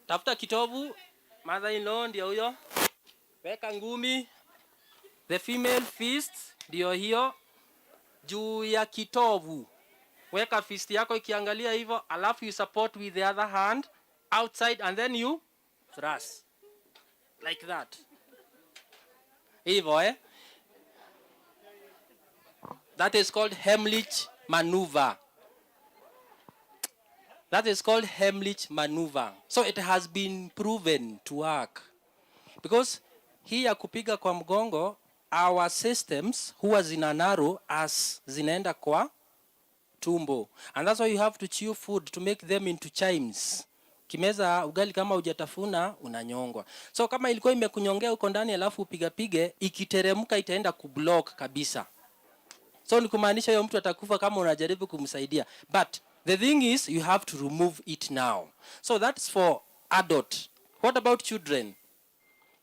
Tafuta kitovu, mother-in-law ndio huyo. Weka ngumi. The female fist ndio hiyo. Juu ya kitovu. Weka fist yako ikiangalia hivyo, alafu you support with the other hand outside and then you thrust. Like that. Hivyo That is called Heimlich maneuver. That is called Heimlich maneuver. So it has been proven to work. Because hii ya kupiga kwa mgongo, our systems huwa zina narrow as zinaenda kwa tumbo. And that's why you have to chew food to make them into chimes. Kimeza ugali kama hujatafuna unanyongwa. So kama ilikuwa imekunyongea huko ndani alafu upigapige, ikiteremka itaenda kublock kabisa. So ni kumaanisha huyo mtu atakufa kama unajaribu kumsaidia. But the thing is you have to remove it now. So that's for adult. What about children?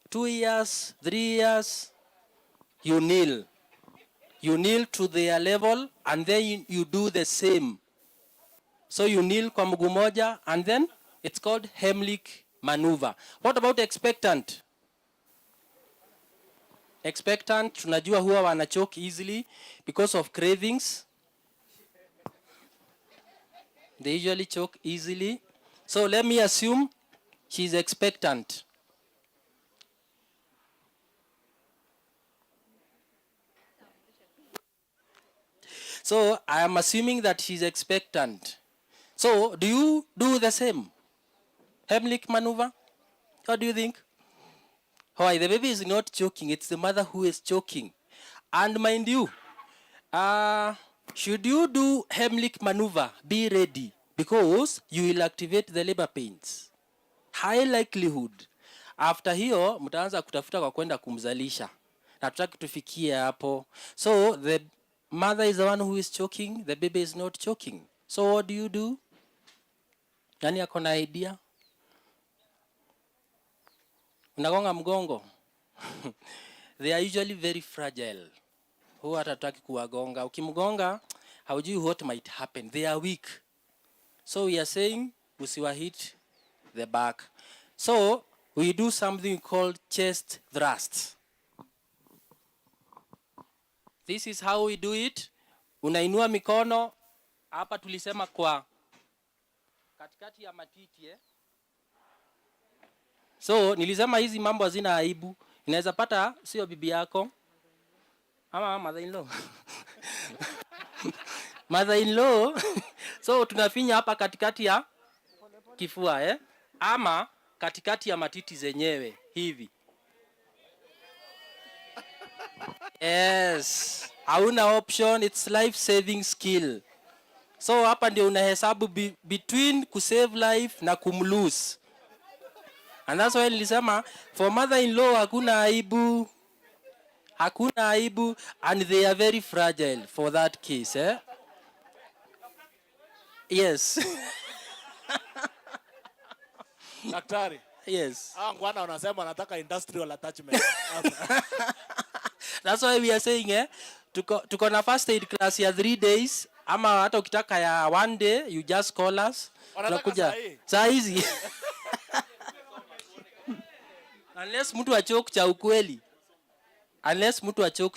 2 years, 3 years, you kneel. You kneel to their level and then you do the same. So you kneel kwa mguu moja and then it's called Heimlich maneuver. What about expectant? Expectant, tunajua huwa wanachoke easily because of cravings. They usually choke easily. So let me assume she's expectant. So I am assuming that she's expectant. So do you do the same? Heimlich maneuver? What do you think? Why? The baby is not choking. It's the mother who is choking. And mind you, should you do Heimlich maneuver, be ready. Because you will activate the labor pains. High likelihood. After hiyo, mtaanza kutafuta kwa kwenda kumzalisha. Na tutaki tufikie hapo. So the mother is the one who is choking. The baby is not choking. So what do you do? Nani ako na idea? Unagonga mgongo. They are usually very fragile. Huwa hatataki kuwagonga. Ukimgonga, haujui what might happen. They are weak. So we are saying, usiwa hit the back. So we do something called chest thrust. This is how we do it. Unainua mikono. Hapa tulisema kwa katikati ya matiti So nilisema hizi mambo hazina aibu. Inaweza pata sio bibi yako ama mother-in-law. Mother-in-law. So tunafinya hapa katikati ya kifua ama katikati ya matiti zenyewe hivi. Yes. Hauna option, it's life saving skill. So hapa ndio unahesabu between kusave life na kumlose. And that's why nilisema for mother-in-law hakuna aibu. Hakuna aibu and they are very fragile for that case Yes. Daktari. Yes. Ngwana unasema nataka industrial attachment. That's why we are saying tuko na first aid class ya 3 days ama hata ukitaka ya 1 day you just call us. Tunakuja saa hizi. Unless mtu achoke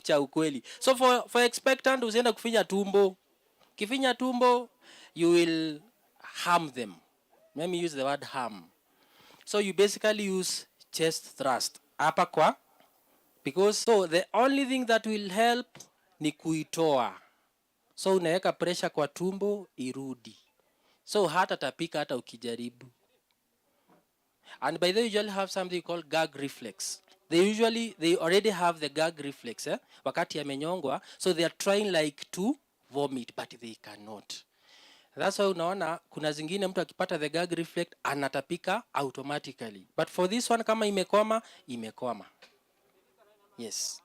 cha ukweli. So for expectant usienda kufinya tumbo. Kifinya tumbo you will harm them. Let me use the word harm. So you basically use chest thrust. Hapa kwa because so the only thing that will help ni kuitoa. So unaweka pressure kwa tumbo irudi. So hata tapika hata ukijaribu. And by the way, usually have something called gag reflex. They already have the gag reflex wakati amenyongwa, so they are trying like to vomit but they cannot. That's why unaona kuna zingine mtu akipata the gag reflex anatapika automatically. But for this one kama imekoma. Yes.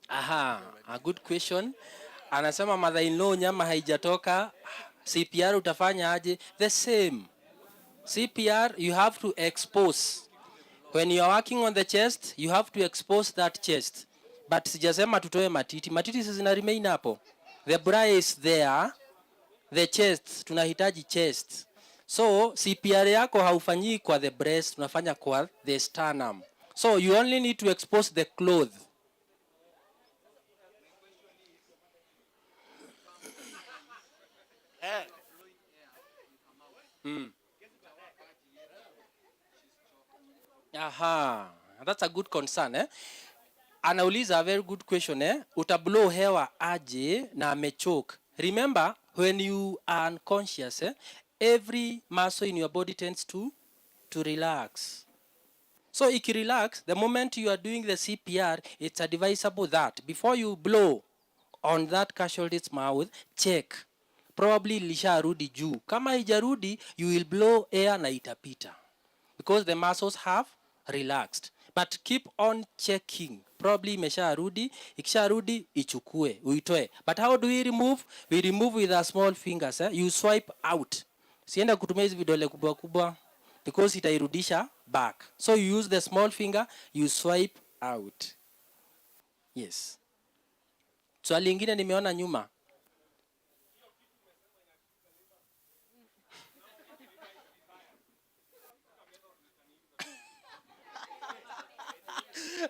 Aha, a good question. Anasema mother-in-law nyama haijatoka, CPR utafanya aje? The same. CPR you have to expose. When you are working on the chest, you have to expose that chest. But sijasema tutoe matiti. Matiti zina remain hapo. The bra is there. The chest, tunahitaji chest. So CPR yako haufanyii kwa the breast, tunafanya kwa the sternum. So you only need to expose the cloth. Aha, that's a good concern, eh? Anauliza a very good question, eh? Utablow hewa aje na amechoke. Remember, when you are unconscious, eh, every muscle in your body tends to relax. So ikirelax, the moment you are doing the CPR, it's advisable that before you blow on that casualty's mouth, check. Probably ilisharudi juu. Kama haijarudi, you will blow air na itapita, because the muscles have relaxed. But keep on checking. Probably imesharudi, ikisharudi ichukue, uitoe. But how do we remove? We remove with our small fingers, eh? You swipe out. Sienda kutumia hizi vidole kubwa kubwa, because itairudisha back. So you use the small finger, you swipe out. Yes. Swali lingine nimeona nyuma.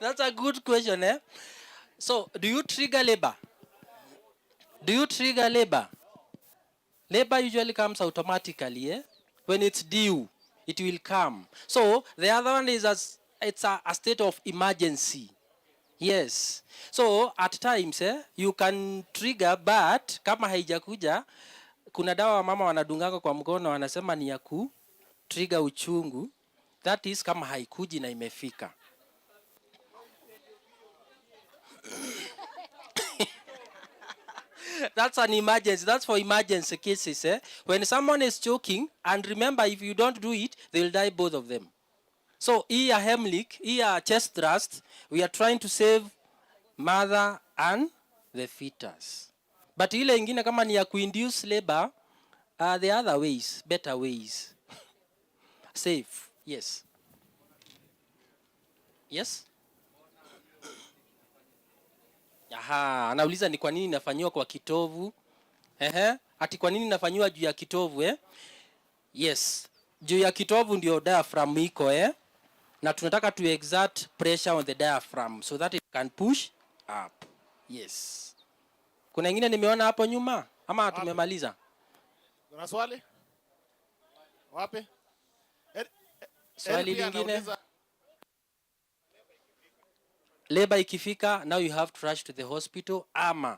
That's a good question, eh? So, do you trigger labor? Do you trigger labor? Labor usually comes automatically, eh? When it's due, it will come. So, the other one is it's a state of emergency. Yes. So, at times, you can trigger, but kama haijakuja, kuna dawa mama wanadunganga kwa mkono wanasema ni ya ku trigger uchungu. That is kama haikuji na imefika. That's an emergency. That's for emergency cases. Eh? When someone is choking, and remember, if you don't do it, they'll die, both of them. So, here Hemlich, here chest thrust, we are trying to save mother and the fetus. But ile ingine kama ni ya induce labor, the other ways, better ways. Safe. Yes. Yes? Aha, anauliza ni kwa nini inafanyiwa kwa kitovu. Ati kwa nini inafanyiwa juu ya kitovu, eh? Yes. Juu ya kitovu ndio diaphragm iko, eh? Na tunataka to exert pressure on the diaphragm so that it can push up. Yes. Kuna ingine nimeona hapo nyuma ama tumemaliza? Kuna swali? Wapi? Swali lingine. Labor ikifika, now you have to rush to the hospital, ama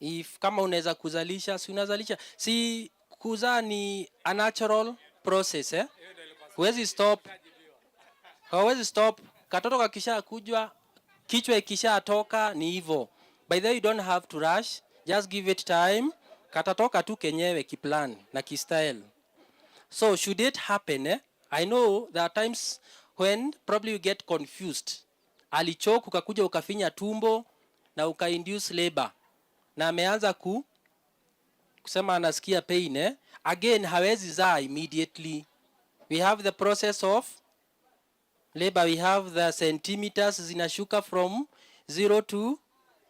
if kama unaweza kuzalisha, si unazalisha. Si kuzaa ni a natural process, eh? Huwezi stop. Hawezi stop. Katoto kakisha kujwa, kichwa ikisha toka ni hivyo. By the way, you don't have to rush. Just give it time. Katatoka tu kenyewe kiplan na kistyle. So should it happen, eh? I know there are times when probably you get confused. Alichoka ukakuja ukafinya tumbo na ukainduce labor. Na ameanza kusema anasikia pain, eh? Again, hawezi zaa immediately. We have the process of labor. We have the centimeters zinashuka from 0 to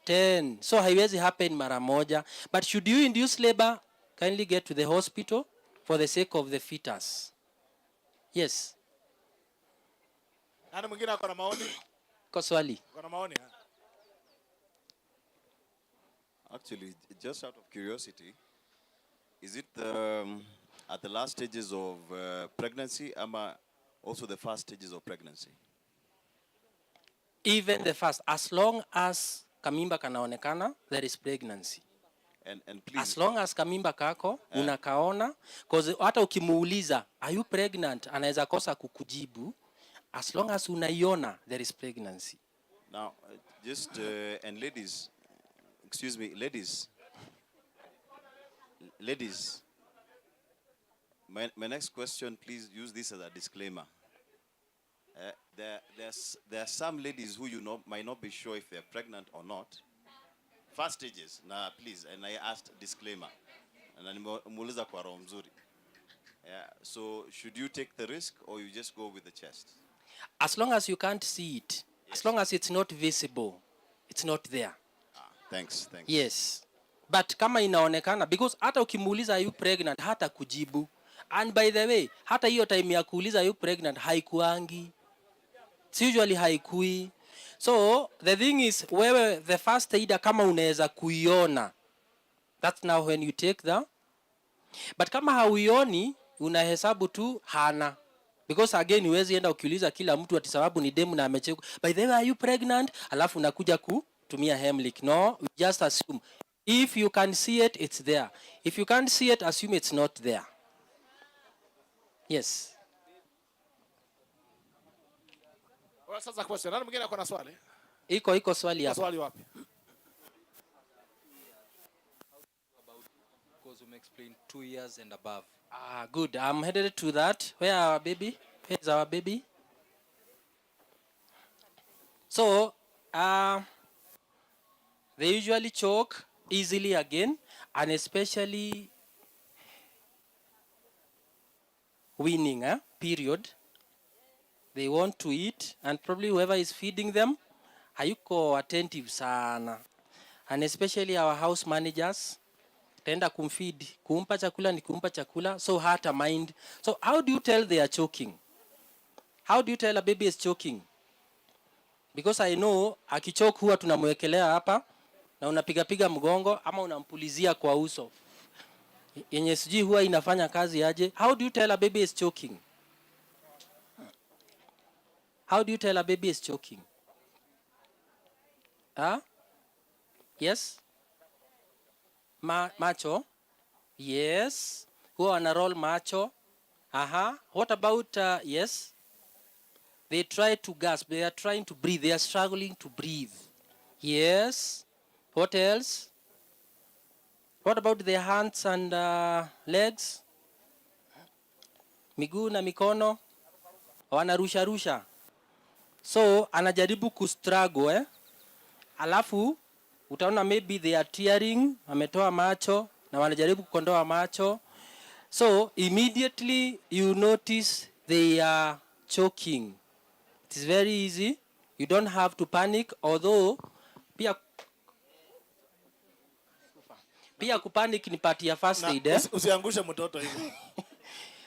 10. So haiwezi happen mara moja. But should you induce labor, kindly get to the hospital for the sake of the fetus. Yes. Nani mwingine ako na maoni? Kwa swali. Kuna maoni? Actually, just out of curiosity, is it at the last stages of pregnancy, ama also the first stages of pregnancy? Even the first, as long as kamimba kanaonekana, there is pregnancy. And please, as long as kamimba kako unakaona, because hata ukimuuliza are you pregnant, anaweza kosa kukujibu. As long as unaiona, there is pregnancy. Now, just and ladies, excuse me, ladies. My next question, please use this as a disclaimer. There are some ladies who might not be sure if they're pregnant or not. First stages, now please, and I asked disclaimer. And nimuuliza kwa roho mzuri. So should you take the risk or you just go with the chest? As long as you can't see it, yes. As long as it's not visible, it's not there. Thanks. Yes. But kama inaonekana, because hata ukimuuliza are you pregnant, hata kujibu. And by the way, hata hiyo time ya kuuliza are you pregnant haikuangi. Usually haikui. So the thing is, wewe the first aider kama unaweza kuiona, that's now when you take the. But kama hauioni, unahesabu tu hana. Because again, huwezi enda ukiuliza kila mtu ati sababu ni demu na amecheka, by the way are you pregnant, alafu unakuja kutumia Heimlich. No, we just assume. If you can see it, it's there. If you can't see it, assume it's not there. Yes. Sasa question, nani mwingine ako na swali? Iko swali hapa. Swali wapi? Because we explain 2 years and above. Good. I'm headed to that. Where our baby? Where's our baby? So, they usually choke easily again, and especially weaning, period. They want to eat, and probably whoever is feeding them, hayuko attentive sana. And especially our house managers, tenda kumfeed, kumpa chakula ni kumpa chakula, so hata mind. So how do you tell they are choking? How do you tell a baby is choking? Because I know akichoke huwa tunamwekelea hapa na unapiga mgongo ama unampulizia kwa uso. Yenye sijui huwa inafanya kazi aje. How do you tell a baby is choking? How do you tell a baby is choking? Yes? Macho? Yes. Huwa wana roll macho. What about, yes? They try to gasp. They are trying to breathe. They are struggling to breathe. Yes. What else? What about their hands and legs? Miguu na mikono? Wanarusha. So, anajaribu kustruggle, Alafu, utaona maybe they are tearing, ametoa macho, na wanajaribu kukondoa macho. So, immediately you notice they are choking. It is very easy. You don't have to panic, although pia kupanic ni part ya first aid. Usiangushe mtoto hivi.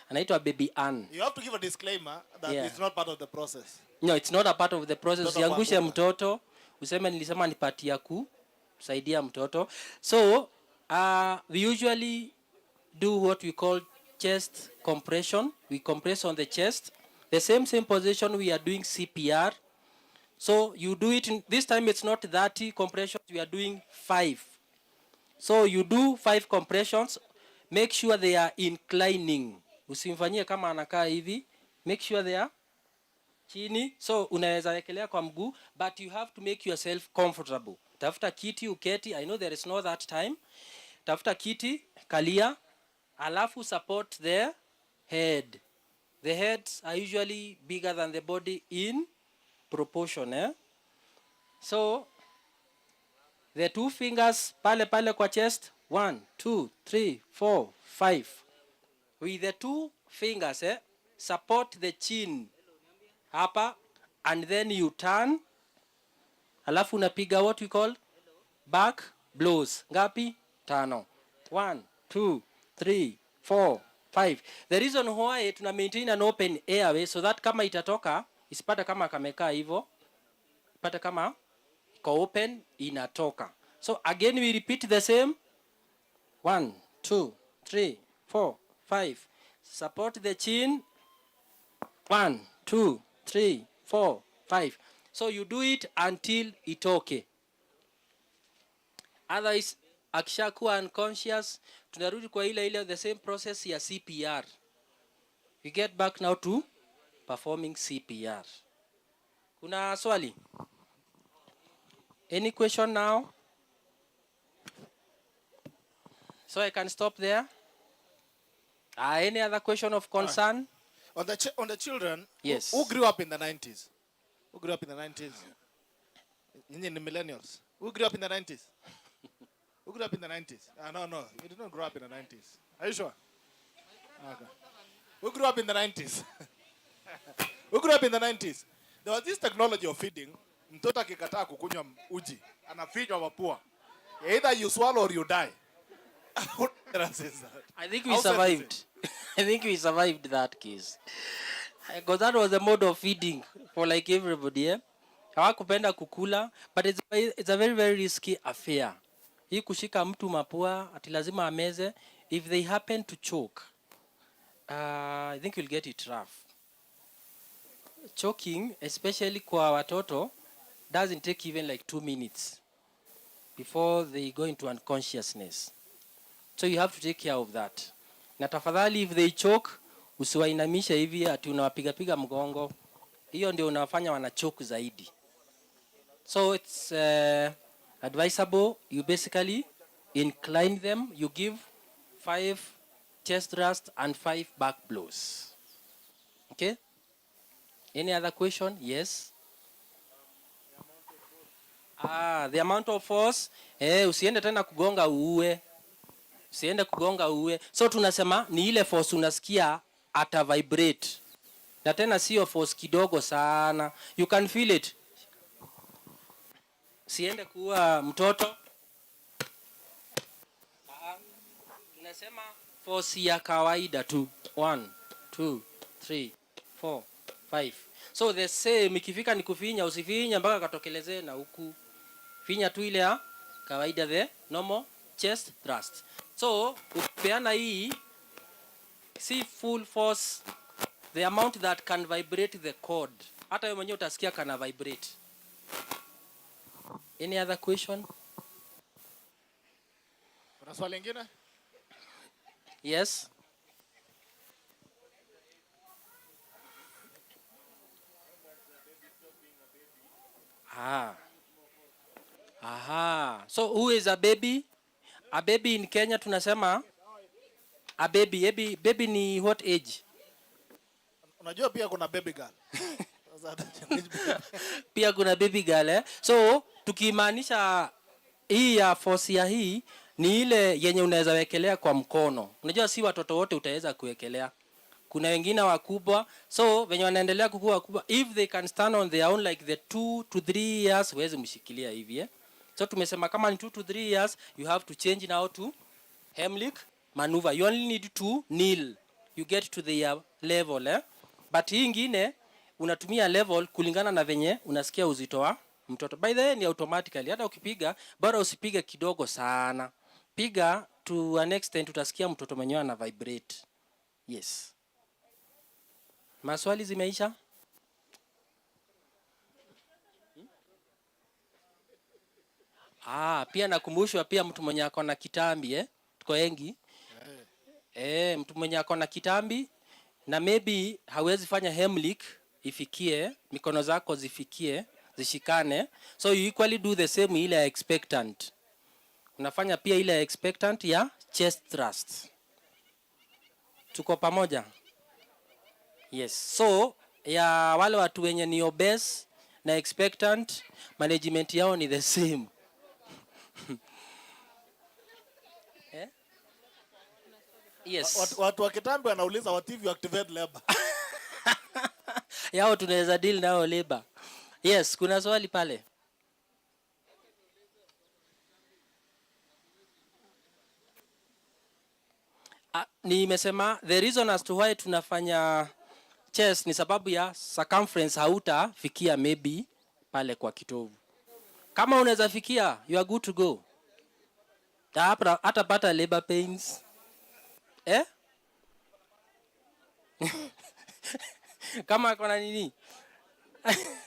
Anaitwa baby Ann. You have to give a disclaimer that it's not part of the process. No, it's not a part of the process. Usiangushe mtoto. Useme nilisema ni part ya kusaidia mtoto. So, we usually do what we call chest compression. We compress on the chest. The same position we are doing CPR. So you do it, this time it's not 30 compressions, we are doing 5. So you do 5 compressions, make sure they are inclining. Usimfanyie kama anakaa hivi, make sure they are chini. So unaweza wekelea kwa mguu, but you have to make yourself comfortable. Tafuta kiti uketi, I know there is no that time. Tafuta kiti, kalia, alafu support the head. The heads are usually bigger than the body in proportion. So, the 2 fingers pale kwa chest, 1, 2, 3, 4, 5. With the 2 fingers, support the chin hapa, and then you turn. Alafu unapiga what we call back blows. Ngapi? 5. 1, 2, 3, 4, 5. The reason why tuna maintain an open airway so that kama itatoka isipata kama kamekaa hivyo, pata kama iko open inatoka. So again we repeat the same. 1, 2, 3, 4, 5. Support the chin. 1, 2, 3, 4, 5. So you do it until it okay. Otherwise akishakuwa unconscious, tunarudi kwa ile the same process ya CPR. We get back now to performing CPR. Kuna swali? Any question now? So I can stop there. Any other question of concern? On the children, yes. Who grew up in the 90s? Who grew up in the 90s? In the millennials. Who grew up in the 90s? Who grew up in the 90s? No, you did not grow up in the 90s. Are you sure? Okay. Who grew up in the 90s? Who grew up in the 90s? There was this technology of feeding. Mtoto akikataa kukunywa uji, anafinywa mapua. Either you swallow or you die. What else is that? I think we How safe is survived. it? I think we survived that case. Because that was the mode of feeding for like everybody, eh? Hawakupenda kukula, but it's a very, very risky affair. Hii kushika mtu mapua, ati lazima ameze. If they happen to choke, I think you'll get it rough. Choking, especially kwa watoto, doesn't take even like 2 minutes before they go into unconsciousness. So you have to take care of that. Na tafadhali if they choke, usiwainamisha hivi ati unawapiga mgongo. Hiyo ndio unawafanya wana choke zaidi. So it's advisable you basically incline them, you give 5 chest thrust and 5 back blows. Okay? Any other question? Yes. The amount of force, usiende tena kugonga uue. Usiende kugonga uue. So tunasema ni ile force unasikia ata vibrate. Na tena sio force kidogo sana. You can feel it. Usiende kuua mtoto. Tunasema force ya kawaida tu. 1, 2, 3, 4, 5. So the same ikifika ni kufinya, usifinya mpaka katokelezee na huku. Finya tu ile ya kawaida, the normal chest thrust. So ukipeana hii si full force, the amount that can vibrate the cord. Hata wewe mwenyewe utasikia kana vibrate. Any other question? Kuna swali lingine? Yes. So who is a baby? A baby in Kenya tunasema a baby. Baby ni what age? Unajua pia kuna baby girl. Pia kuna baby girl, eh? So tukimaanisha hii ya force ya hii ni ile yenye unaweza wekelea kwa mkono. Unajua si watoto wote utaweza kuwekelea. Kuna wengine wakubwa, so venye wanaendelea kukua wakubwa, if they can stand on their own like the 2 to 3 years, huwezi mshikilia hivi, eh? So tumesema kama ni 2 to 3 years, you have to change now to Heimlich maneuver. You only need to kneel. You get to the level, eh? But hii ingine unatumia level kulingana na venye unasikia uzito wa mtoto. By the way, ni automatically. Hata ukipiga, bora usipige kidogo sana. Piga to an extent utasikia mtoto mwenyewe ana vibrate. Yes. Maswali zimeisha? Pia nakumbushwa pia mtu mwenye ako na kitambi, eh? Tuko wengi. Mtu mwenye ako na kitambi na maybe hawezi fanya Heimlich ifikie, mikono zako zifikie, zishikane. So you equally do the same ile expectant. Unafanya pia ile expectant ya chest thrust. Tuko pamoja? Yes. So ya wale watu wenye ni obese na expectant, management yao ni the same. Yes. Watu wa kitambi wanauliza what if you activate labor? Yao tunaweza deal nao labor. Yes, kuna swali pale. Nimesema the reason as to why tunafanya chest ni sababu ya circumference hautafikia maybe pale kwa kitovu. Kama unaweza fikia, you are good to go. Hata pata labor pains. Kama kuna nini?